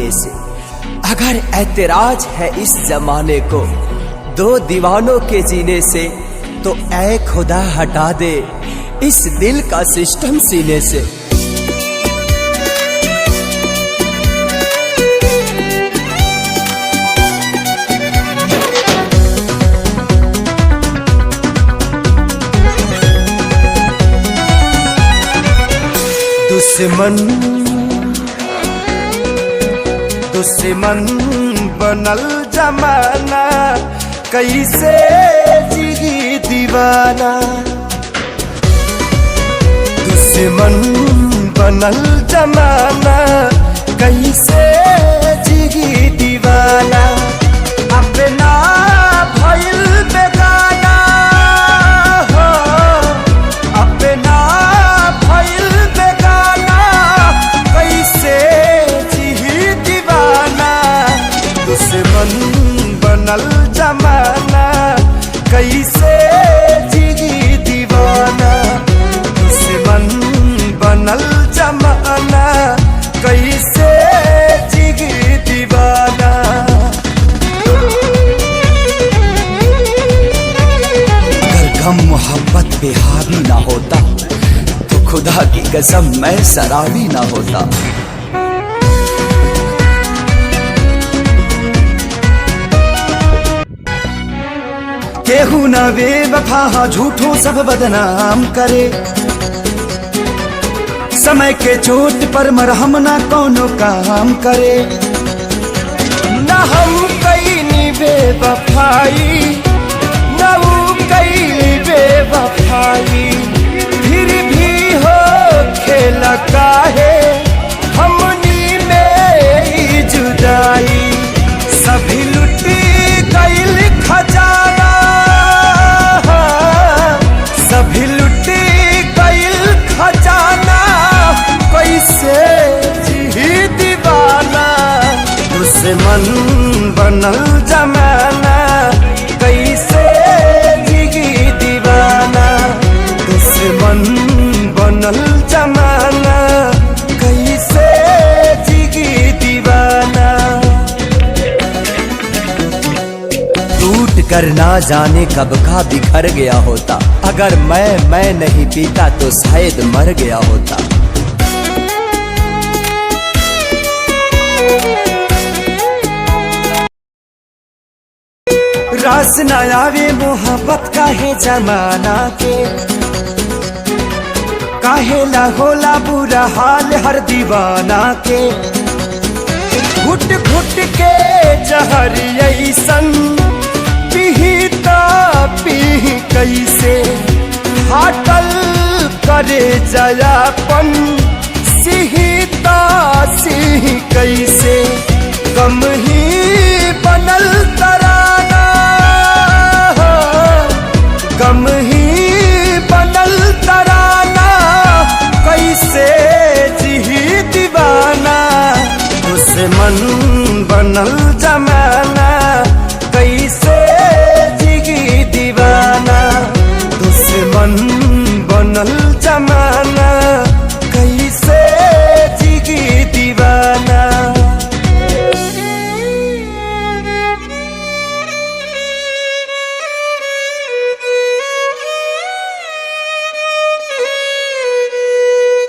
आईने से। अगर ऐतराज है इस जमाने को दो दीवानों के जीने से, तो ऐ खुदा हटा दे इस दिल का सिस्टम सीने से। दुश्मन बनल जमाना, कैसे जिगी दीवाना। दुश्मन बनल जमाना, कैसे जिगी दीवाना। अपना भइल बेगाना हो, अपना भइल बेगाना, कैसे जिही दीवाना। दुश्मन बनल जमाना, कैसे जिगी दीवाना। दुश्मन बनल जमाना, कैसे जिगी दीवाना। अगर गम मोहब्बत पे हावी ना होता, तो खुदा की कसम मैं शराबी ना होता। केहू न बेवफा झूठों सब बदनाम करे। समय के चोट पर मरहम ना कोनो काम करे। न हम कईनी बेवफाई, न ऊ कईनी बेवफाई। फिर भी हो खेल काहे हमनी में जुदाई। सभी लुटी गईल खजाना, सभी लुटी गईल खजाना। कैसे जी दीवाना। दुश्मन बनल जमाना, कैसे जिगी दीवाना। दुश्मन बनल जमाना, कैसे जिगी दीवाना। टूट कर ना जाने कब का बिखर गया होता। अगर मैं नहीं पीता तो शायद मर गया होता। रास न आवे मोहब्बत काहे जमाना के। काहे ला होला बुरा हाल हर दीवाना के। घुट घुट के जहर ऐसन पीता पी कैसे। फाटल करे जयापन सिहिता सिह कैसे।